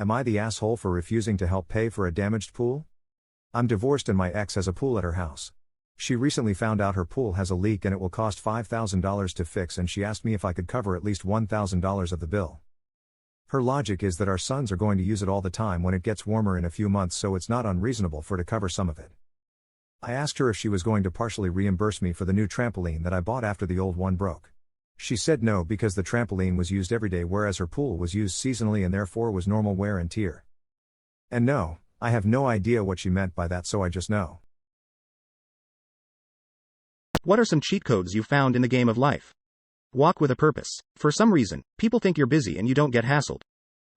Am I the asshole for refusing to help pay for a damaged pool? I'm divorced and my ex has a pool at her house. She recently found out her pool has a leak and it will cost $5,000 to fix, and she asked me if I could cover at least $1,000 of the bill. Her logic is that our sons are going to use it all the time when it gets warmer in a few months, so it's not unreasonable for her to cover some of it. I asked her if she was going to partially reimburse me for the new trampoline that I bought after the old one broke. She said no, because the trampoline was used every day whereas her pool was used seasonally and therefore was normal wear and tear. And no, I have no idea what she meant by that, so I just know. What are some cheat codes you found in the game of life? Walk with a purpose. For some reason, people think you're busy and you don't get hassled.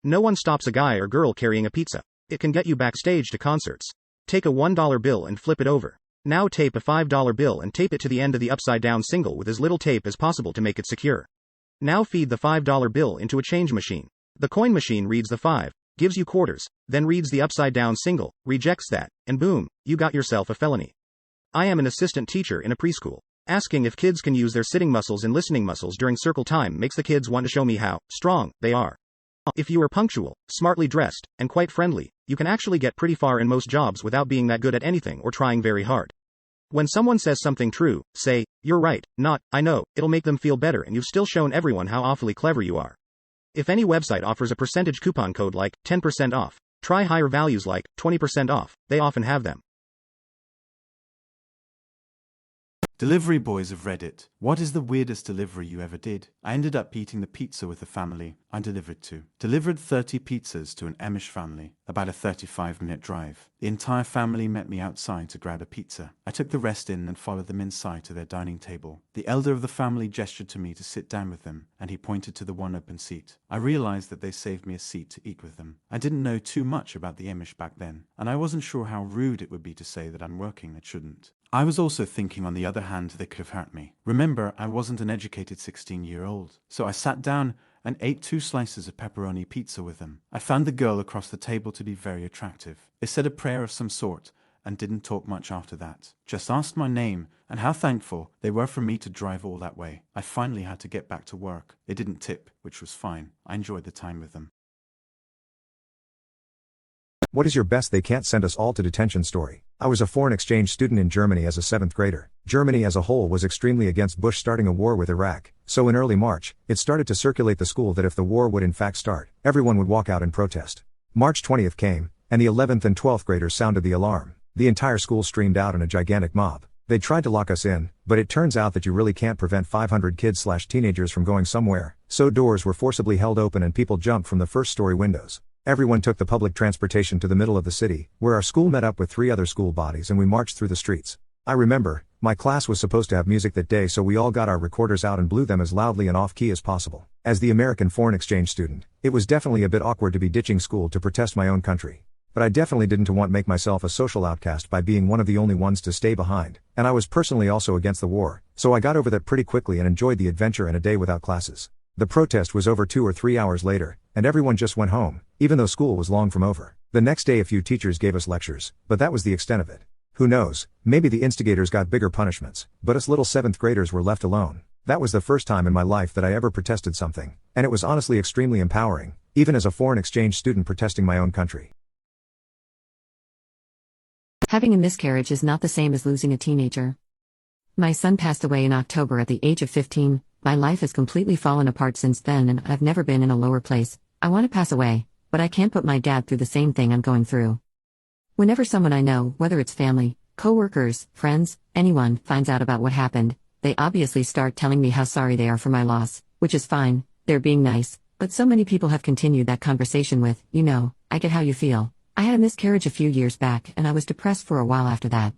No one stops a guy or girl carrying a pizza. It can get you backstage to concerts. Take a $1 bill and flip it over. Now tape a $5 bill and tape it to the end of the upside down single with as little tape as possible to make it secure. Now feed the $5 bill into a change machine. The coin machine reads the 5, gives you quarters, then reads the upside down single, rejects that, and boom, you got yourself a felony. I am an assistant teacher in a preschool. Asking if kids can use their sitting muscles and listening muscles during circle time makes the kids want to show me how strong they are. If you are punctual, smartly dressed, and quite friendly, you can actually get pretty far in most jobs without being that good at anything or trying very hard. When someone says something true, say, "You're right," not, "I know." It'll make them feel better and you've still shown everyone how awfully clever you are. If any website offers a percentage coupon code like 10% off, try higher values like 20% off. They often have them. Delivery boys of Reddit, what is the weirdest delivery you ever did? I ended up eating the pizza with the family I delivered to. Delivered 30 pizzas to an Amish family, about a 35-minute drive. The entire family met me outside to grab a pizza. I took the rest in and followed them inside to their dining table. The elder of the family gestured to me to sit down with them, and he pointed to the one open seat. I realized that they saved me a seat to eat with them. I didn't know too much about the Amish back then, and I wasn't sure how rude it would be to say that I'm working that shouldn't. I was also thinking, on the other hand, they could have hurt me. Remember, I wasn't an educated 16-year-old. So I sat down and ate 2 slices of pepperoni pizza with them. I found the girl across the table to be very attractive. They said a prayer of some sort and didn't talk much after that. Just asked my name and how thankful they were for me to drive all that way. I finally had to get back to work. They didn't tip, which was fine. I enjoyed the time with them. What is your best "they can't send us all to detention" story? I was a foreign exchange student in Germany as a 7th grader. Germany as a whole was extremely against Bush starting a war with Iraq, so in early March, it started to circulate the school that if the war would in fact start, everyone would walk out in protest. March 20th came, and the 11th and 12th graders sounded the alarm. The entire school streamed out in a gigantic mob. They tried to lock us in, but it turns out that you really can't prevent 500 kids/teenagers from going somewhere, so doors were forcibly held open and people jumped from the first-story windows. Everyone took the public transportation to the middle of the city, where our school met up with 3 other school bodies and we marched through the streets. I remember, my class was supposed to have music that day, so we all got our recorders out and blew them as loudly and off-key as possible. As the American foreign exchange student, it was definitely a bit awkward to be ditching school to protest my own country. But I definitely didn't want to make myself a social outcast by being one of the only ones to stay behind, and I was personally also against the war, so I got over that pretty quickly and enjoyed the adventure and a day without classes. The protest was over 2 or 3 hours later, and everyone just went home, even though school was long from over. The next day a few teachers gave us lectures, but that was the extent of it. Who knows, maybe the instigators got bigger punishments, but us little 7th graders were left alone. That was the first time in my life that I ever protested something, and it was honestly extremely empowering, even as a foreign exchange student protesting my own country. Having a miscarriage is not the same as losing a teenager. My son passed away in October at the age of 15. My life has completely fallen apart since then and I've never been in a lower place. I want to pass away, but I can't put my dad through the same thing I'm going through. Whenever someone I know, whether it's family, co-workers, friends, anyone, finds out about what happened, they obviously start telling me how sorry they are for my loss, which is fine, they're being nice, but so many people have continued that conversation with, "You know, I get how you feel. I had a miscarriage a few years back and I was depressed for a while after that."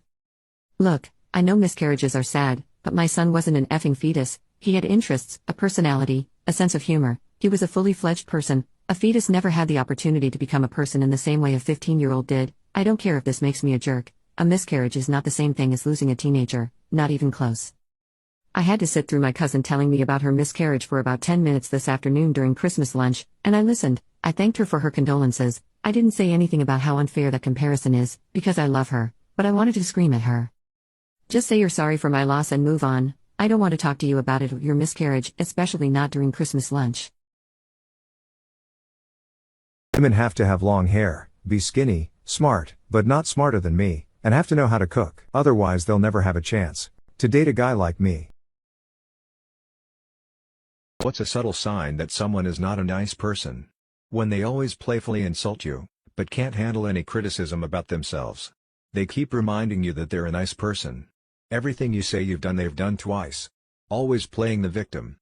Look, I know miscarriages are sad, but my son wasn't an effing fetus. He had interests, a personality, a sense of humor. He was a fully fledged person. A fetus never had the opportunity to become a person in the same way a 15-year-old did. I don't care if this makes me a jerk. A miscarriage is not the same thing as losing a teenager, not even close. I had to sit through my cousin telling me about her miscarriage for about 10 minutes this afternoon during Christmas lunch, and I listened. I thanked her for her condolences. I didn't say anything about how unfair that comparison is, because I love her, but I wanted to scream at her. Just say you're sorry for my loss and move on. I don't want to talk to you about it or your miscarriage, especially not during Christmas lunch. Women have to have long hair, be skinny, smart, but not smarter than me, and have to know how to cook. Otherwise they'll never have a chance to date a guy like me. What's a subtle sign that someone is not a nice person? When they always playfully insult you, but can't handle any criticism about themselves. They keep reminding you that they're a nice person. Everything you say you've done they've done twice. Always playing the victim.